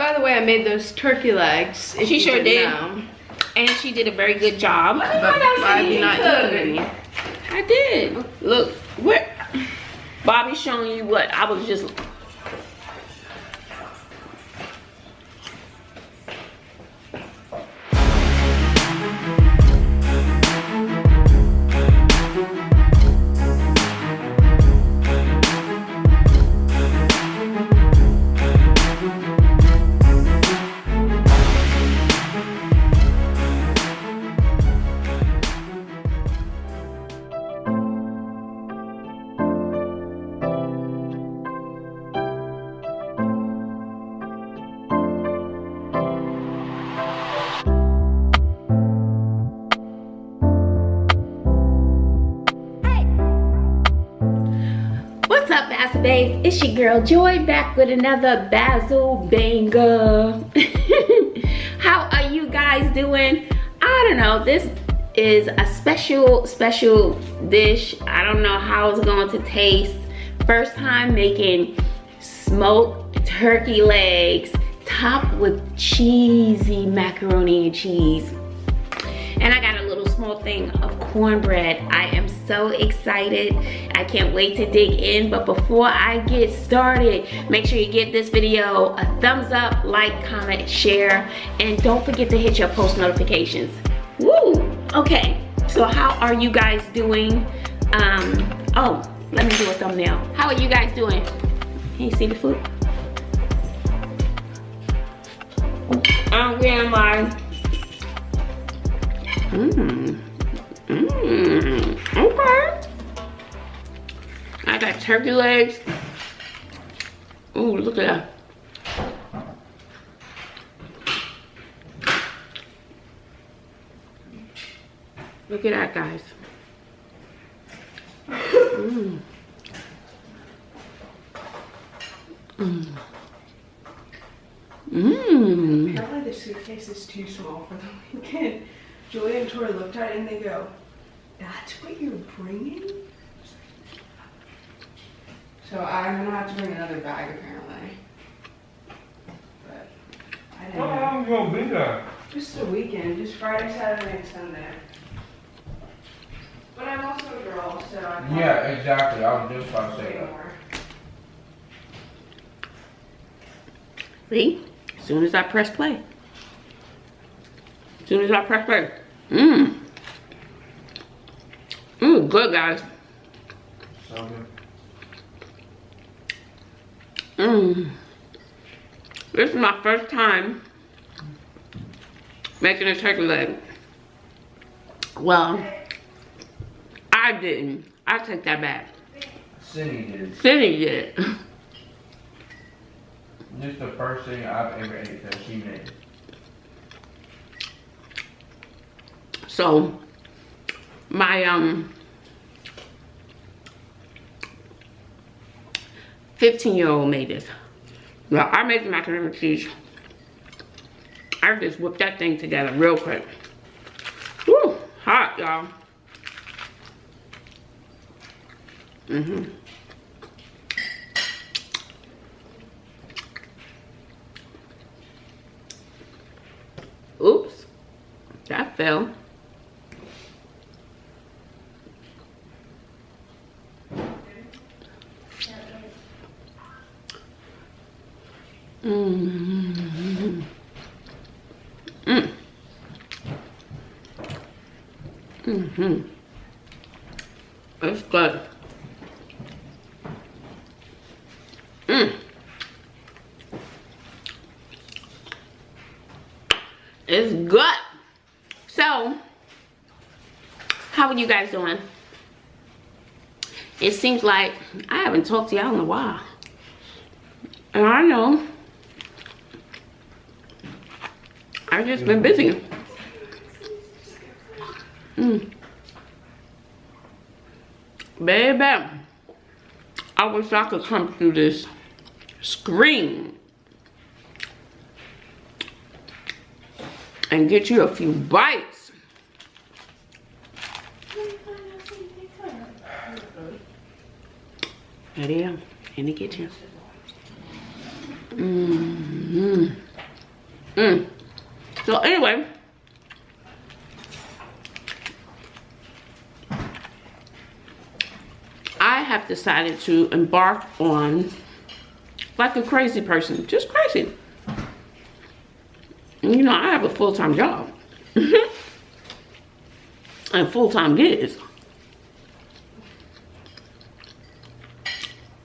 By the way, I made those turkey legs. She sure did. Know. And she did a very good job. But I did not eat any. I did. Look, where Bobby's showing you what I was just. What's up, Bazzle Babes? It's your girl Joy back with another Bazzle banger. How are you guys doing? I don't know. This is a special dish. I don't know how it's going to taste. First time making smoked turkey legs topped with cheesy macaroni and cheese. And I got a little small thing of cornbread. I am so excited. I can't wait to dig in. But before I get started, make sure you give this video a thumbs up, like, comment, share, and don't forget to hit your post notifications. Woo! Okay, so how are you guys doing? Oh, let me do a thumbnail. How are you guys doing? Can you see the food? I'm getting mine. Okay. I got turkey legs. Ooh, look at that. Look at that, guys. Apparently the suitcase is too small for the weekend. Julie and Tori looked at it and they go, "That's what you're bringing?" So I'm gonna have to bring another bag apparently. But I didn't know. How long you gonna be there? Just a weekend, just Friday, Saturday, and Sunday. But I'm also a girl, so I can't Yeah, exactly. I was just about to say that. anymore. See? As soon as I press play. Good, guys. So good. This is my first time making a turkey leg. Well, I didn't. I take that back. Cindy did. Cindy did. This is the first thing I've ever ate that she made. So, my 15-year-old made this. Well, I made the macaroni and cheese. I just whipped that thing together real quick. Woo, hot, y'all. Oops, that fell. It's good. It's good. So, how are you guys doing? It seems like I haven't talked to y'all in a while. And I know I've just been busy. Baby, I wish I could come through this screen and get you a few bites. There they are, in the kitchen. So anyway, I have decided to embark on like a crazy person, just crazy. You know, I have a full-time job and full-time gigs.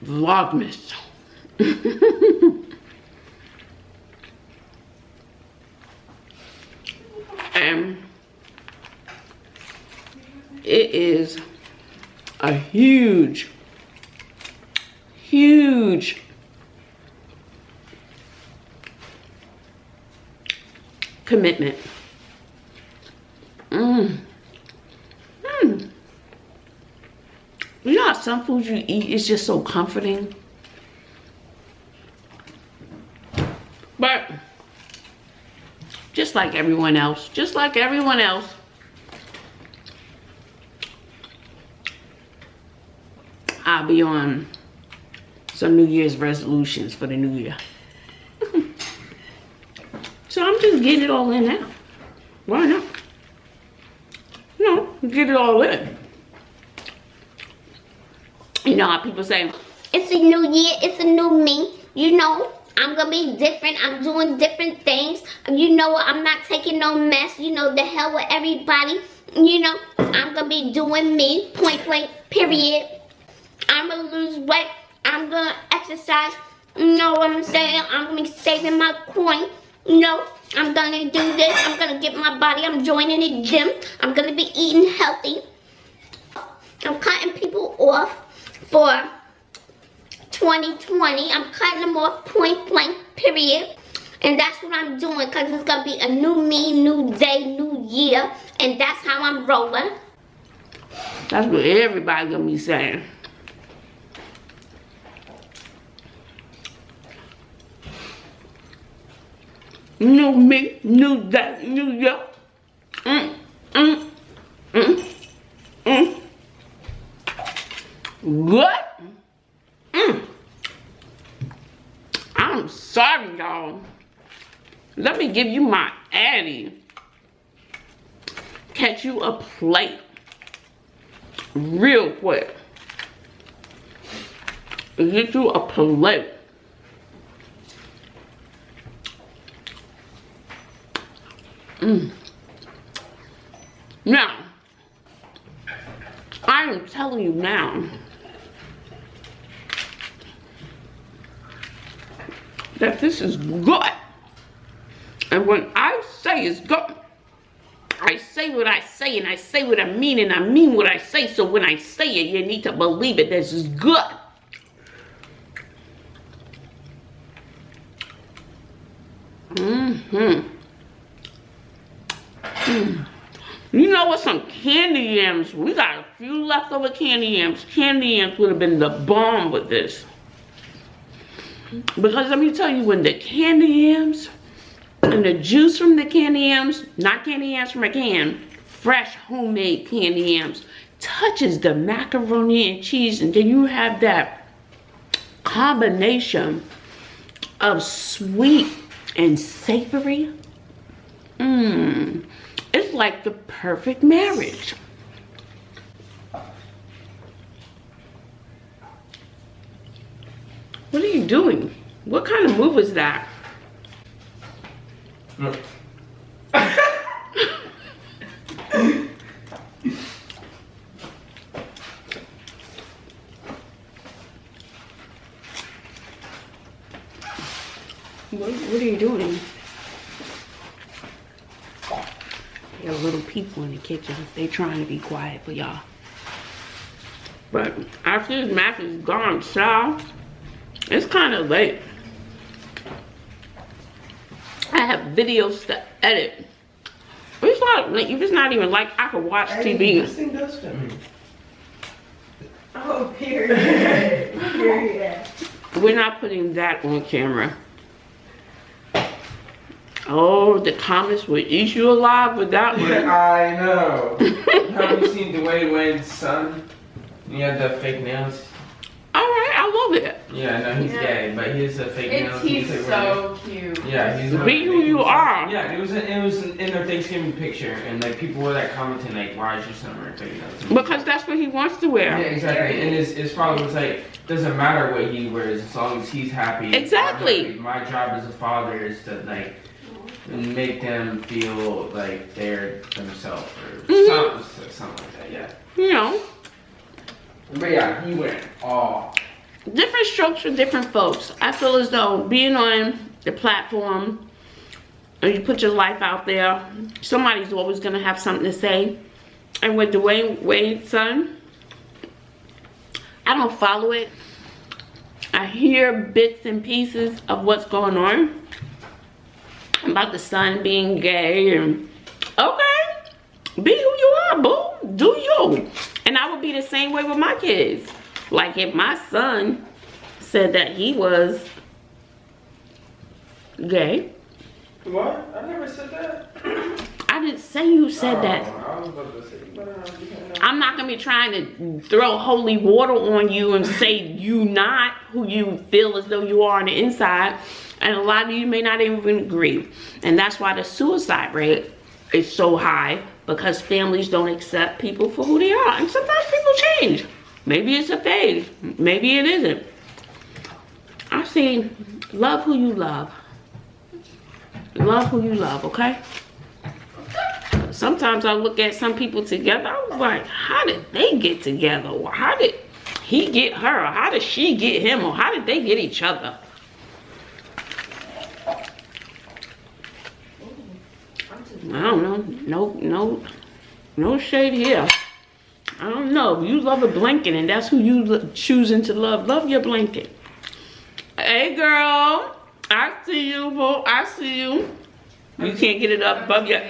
Vlogmas. And it is a huge commitment. You know how some foods you eat is just so comforting? But just like everyone else, I'll be on some New Year's resolutions for the new year. So I'm just getting it all in now. Why not? No, get it all in. You know how people say, it's a new year, it's a new me. You know, I'm gonna be different. I'm doing different things. You know, I'm not taking no mess. You know, the hell with everybody. You know, I'm gonna be doing me, point blank, period. I'm gonna lose weight. I'm gonna exercise. You know what I'm saying? I'm gonna be saving my coin. You know, I'm gonna do this. I'm gonna get my body. I'm joining the gym. I'm gonna be eating healthy. I'm cutting people off for 2020. I'm cutting them off, point blank, period. And that's what I'm doing, because it's going to be a new me, new day, new year. And that's how I'm rolling. That's what everybody gonna be saying. New me, new day, new year. What? I'm sorry, y'all. Let me give you my Addy. Catch you a plate real quick. Get you a plate. Now, I'm telling you now that this is good. And when I say it's good, I say what I say, and I say what I mean, and I mean what I say. So when I say it, you need to believe it. This is good. You know what? Some candy yams. We got a few leftover candy yams. Candy yams would have been the bomb with this. Because let me tell you, when the candy yams and the juice from the candy yams, not candy yams from a can, fresh homemade candy yams, touches the macaroni and cheese, and then you have that combination of sweet and savory. It's like the perfect marriage. What are you doing? What kind of move is that? No. What are you doing? There are little people in the kitchen. They trying to be quiet for y'all. But after this mac is gone, child, it's kind of late. I have videos to edit. It's not like, it's not even like I could watch TV. This thing does to me. Oh, period. Period. We're not putting that on camera. Oh, the comments would eat you alive with that one. I know. Have you seen Dwayne Wade's son? He had the fake nails. All right, I love it. Yeah, no, he's gay, but he's a fake male. He's so cute. Yeah, he's Be who you are. Yeah, it was in their Thanksgiving picture, and like people were like commenting like, "Why is your son wearing fake nails?" Because that's what he wants to wear. Yeah, exactly. And his father was like, "Doesn't matter what he wears, as long as he's happy." Exactly. My job as a father is to like make them feel like they're themselves or something like that. Yeah. You know. But yeah, he went all. Different strokes for different folks. I feel as though being on the platform and you put your life out there, somebody's always going to have something to say. And with Dwayne Wade's son, I don't follow it. I hear bits and pieces of what's going on about the son being gay. And okay, be who you are, boo. Do you. And I would be the same way with my kids. Like if my son said that he was gay. What? I never said that. I didn't say you said that. I was about to say, I'm not going to be trying to throw holy water on you and say you not who you feel as though you are on the inside. And a lot of you may not even agree. And that's why the suicide rate is so high, because families don't accept people for who they are. And sometimes people change. Maybe it's a phase. Maybe it isn't. I say, love who you love. Love who you love, okay? Sometimes I look at some people together, I was like, how did they get together? Or how did he get her? Or how did she get him? Or how did they get each other? I don't know. No shade here. I don't know. You love a blanket and that's who you choosing to love. Love your blanket. Hey girl, I see you, boo. I see you. You can't get it up above your...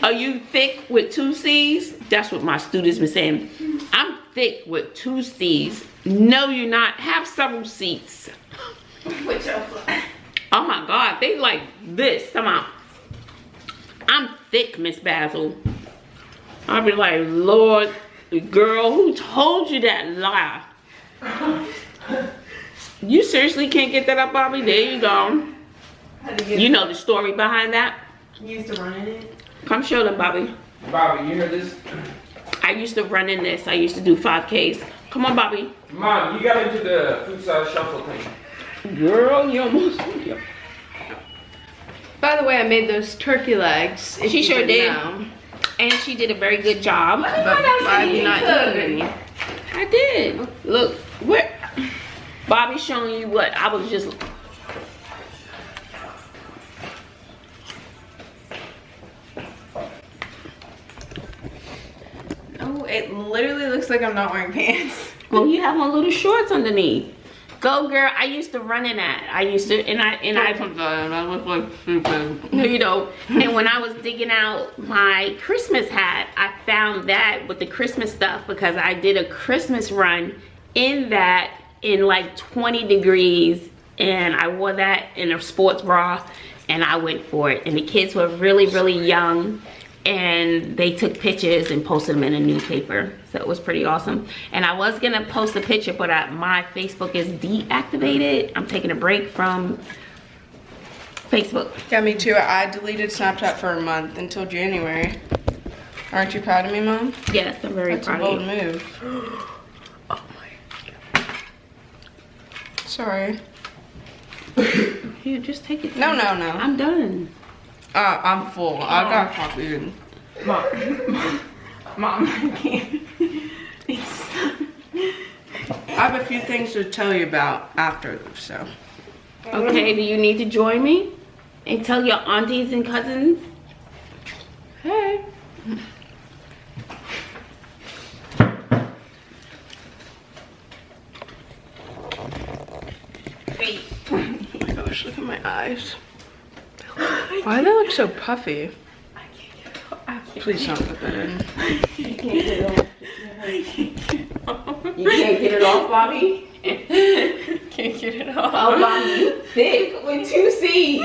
Are you thick with 2 C's? That's what my students been saying. I'm thick with 2 C's. No, you're not. Have several seats. Oh my God, they like this. Come on. I'm thick, Miss Bazzle. I'll be like, Lord, girl, who told you that lie? You seriously can't get that up, Bobby? There you go. You know the story behind that? You used to run in it? Come show them, Bobby. Bobby, you heard this? I used to run in this. I used to do 5Ks. Come on, Bobby. Mom, you got into the food size shuffle thing. Girl, you almost... By the way, I made those turkey legs. She sure did. And she did a very good job. But I did not eat any. I did. Look, where... Bobby's showing you what I was just... Oh, it literally looks like I'm not wearing pants. Well, you have on little shorts underneath. Go, girl. I used to run in that. I used to, and I look like stupid. You know, and when I was digging out my Christmas hat, I found that with the Christmas stuff because I did a Christmas run in that in like 20 degrees, and I wore that in a sports bra, and I went for it. And the kids were really, really young, and they took pictures and posted them in a newspaper. So it was pretty awesome. And I was gonna post a picture, but my Facebook is deactivated. I'm taking a break from Facebook. Yeah, me too. I deleted Snapchat for a month until January. Aren't you proud of me, Mom? Yes, I'm very That's a proud bold of you. move. Oh my God. Sorry. Here, just take it. No, no, no. I'm done. I'm full. I got coffee. Mom, I can't. I have a few things to tell you about after, so. Okay, do you need to join me and tell your aunties and cousins? Hey. Wait. Oh my gosh, look at my eyes. Why do they look so puffy? Please don't put that in. You can't get it off. You can't get it off, Bobby? Can't get it off. Oh, Bobby, you thick with 2 C's.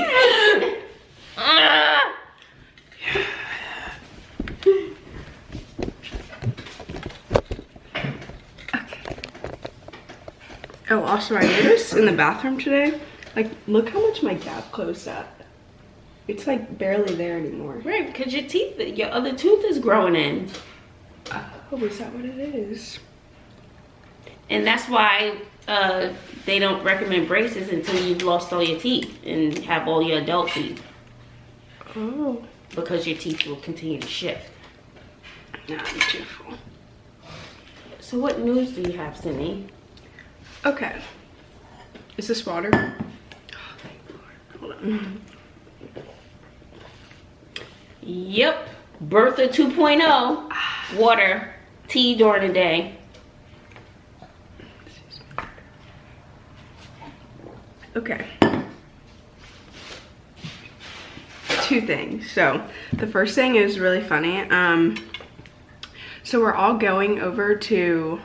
Oh, also I noticed in the bathroom today, like, look how much my gap closed at. It's like barely there anymore. Right, because your other tooth is growing in. Oh, is that what it is? And that's why they don't recommend braces until you've lost all your teeth and have all your adult teeth. Oh. Because your teeth will continue to shift. Nah, I'm too full. So what news do you have, Sydney? Okay. Is this water? Oh, thank Lord. Hold on. Yep. Bertha 2.0. Water. Tea during the day. Okay. Two things. So the first thing is really funny. So we're all going over to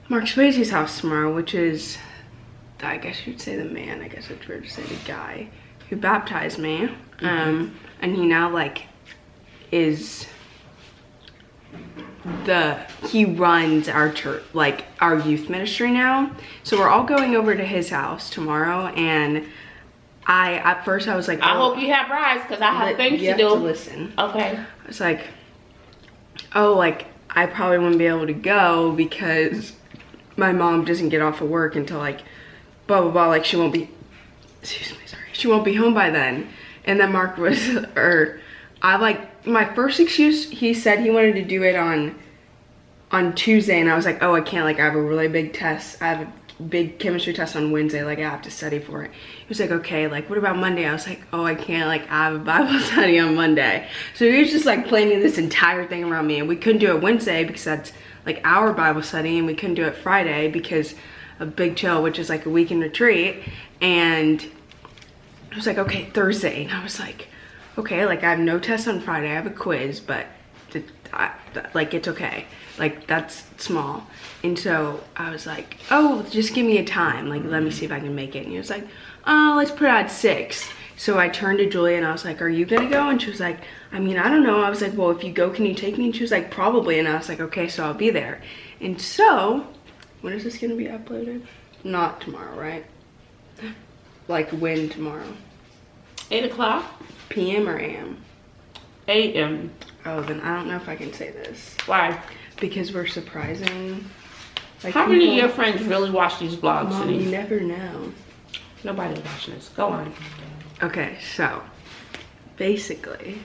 Mark Swayze's house tomorrow, which is, I guess you'd say the man, I guess it's weird to say the guy who baptized me. And he now like he runs our church, like our youth ministry now. So we're all going over to his house tomorrow, and at first I was like, I hope you have rides because I have things to do. You have to listen. Okay. I was like, oh, like I probably wouldn't be able to go because my mom doesn't get off of work until like blah blah blah, like she won't be home by then. And then Mark was, my first excuse, he said he wanted to do it on Tuesday, and I was like, oh, I can't, like I have a really big test, I have a big chemistry test on Wednesday, like I have to study for it. He was like, okay, like what about Monday? I was like, oh, I can't, like I have a Bible study on Monday. So he was just like planning this entire thing around me, and we couldn't do it Wednesday because that's like our Bible study, and we couldn't do it Friday because of Big Chill, which is like a weekend retreat. And I was like, okay, Thursday. And I was like, okay, like I have no test on Friday, I have a quiz, but like it's okay, like that's small. And so I was like, oh, just give me a time, like let me see if I can make it. And he was like, oh, let's put it at 6. So I turned to Julia and I was like, are you gonna go? And she was like, I mean, I don't know. I was like, well, if you go, can you take me? And she was like, probably. And I was like, okay, so I'll be there. And so when is this gonna be uploaded? Not tomorrow, right? Like when tomorrow? 8 o'clock. PM or AM? AM. Oh, then I don't know if I can say this. Why? Because we're surprising. Like, how many of your friends really watch these vlogs? Mom, you never know. Nobody's watching this. Go on. Okay, so basically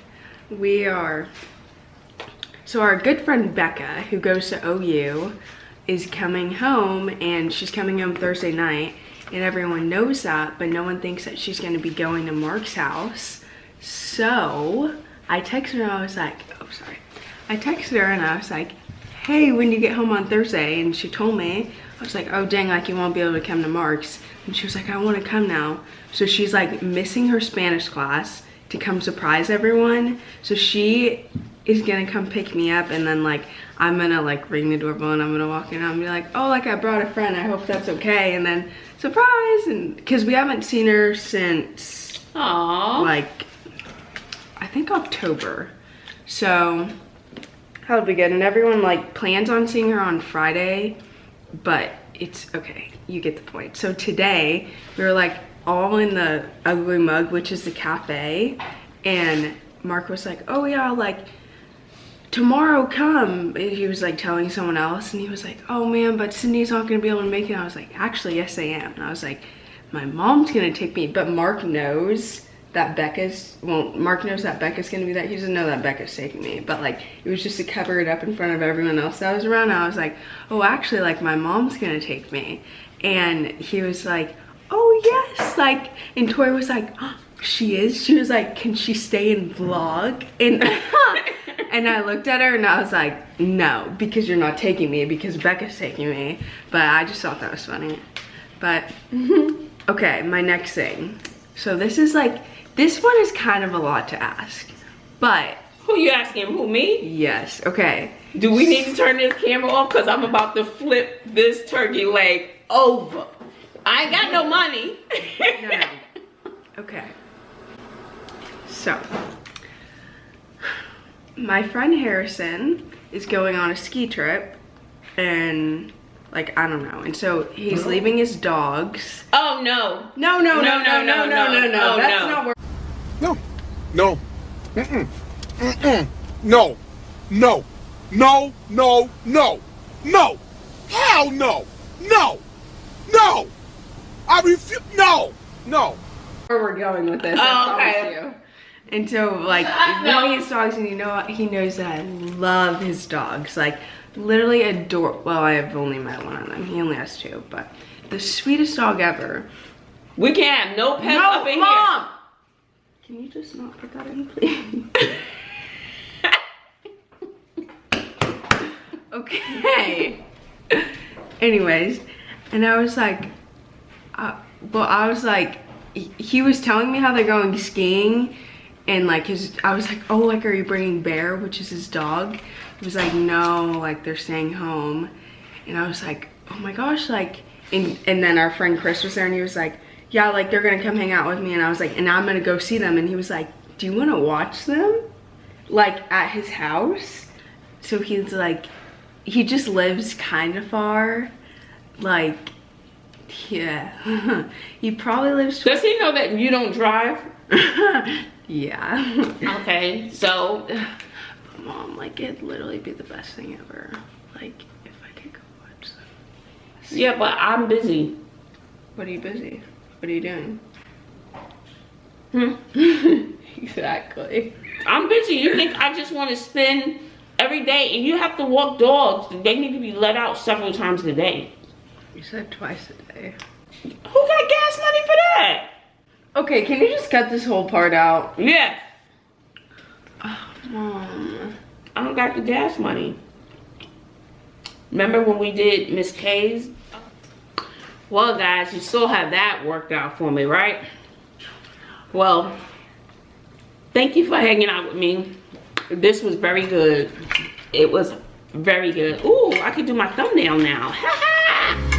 so our good friend Becca, who goes to OU, is coming home, and she's coming home Thursday night, and everyone knows that, but no one thinks that she's going to be going to Mark's house. So I texted her and I was like, I texted her and I was like, hey, when do you get home on Thursday? And she told me. I was like, oh dang, like you won't be able to come to Mark's. And she was like, I want to come now. So she's like missing her Spanish class to come surprise everyone. So she is gonna come pick me up, and then like I'm gonna like ring the doorbell and I'm gonna walk in and I'm gonna be like, oh, like I brought a friend, I hope that's okay. And then surprise, and because we haven't seen her since like I think October. So that'll be good. And everyone like plans on seeing her on Friday, but it's okay, you get the point. So today we were like all in the Ugly Mug, which is the cafe, and Mark was like, oh yeah, like tomorrow come. And he was like telling someone else, and he was like, oh man, but Sydney's not gonna be able to make it. And I was like, actually yes I am. And I was like, my mom's gonna take me, but Mark knows that Mark knows that Becca's gonna be there. He doesn't know that Becca's taking me, but like it was just to cover it up in front of everyone else that was around. I was like, oh, actually, like my mom's gonna take me. And he was like, oh yes, like, and Tori was like, oh, she is? She was like, can she stay and vlog? And and I looked at her and I was like, no, because you're not taking me, because Becca's taking me. But I just thought that was funny. But okay, my next thing. So this one is kind of a lot to ask, but who you asking? Who, me? Yes. Okay. Do we need to turn this camera off? Because I'm about to flip this turkey leg over. I ain't got no money. No. Okay. So, my friend Harrison is going on a ski trip in Like, I don't know. And so he's leaving his dogs. Oh no. No. That's not where. No. Mm-mm. Mm-mm. No. Hell no. No. I refuse. No. Where we're going with this, Oh, I promise okay. you. And so, like, loving his dogs, and you know what? He knows that I love his dogs. Like, literally adore. Well, I have only met one of them. He only has 2, but the sweetest dog ever. We can't have no pets up in Mom! Can you just not put that in, please? Okay. Anyways, and I was like, he was telling me how they're going skiing, and like I was like, oh, like, are you bringing Bear, which is his dog? He was like, no, like, they're staying home. And I was like, oh my gosh, like, and then our friend Chris was there, and he was like, yeah, like, they're gonna come hang out with me. And I was like, and I'm gonna go see them. And he was like, do you want to watch them, like, at his house? So he's like, he just lives kind of far, like, yeah. He probably lives. Does he know that you don't drive? Yeah. Okay, so. Mom, like, it'd literally be the best thing ever. Like, if I could go watch them. Yeah, but I'm busy. What are you busy? What are you doing? Exactly. I'm busy. You think I just want to spend every day, and you have to walk dogs. They need to be let out several times a day. You said twice a day. Who got gas money for that? Okay, can you just cut this whole part out? Yeah. Oh, Mom. I don't got the gas money. Remember when we did Miss K's? Well, guys, you still have that worked out for me, right? Well, thank you for hanging out with me. This was very good. It was very good. Ooh, I can do my thumbnail now. Ha ha!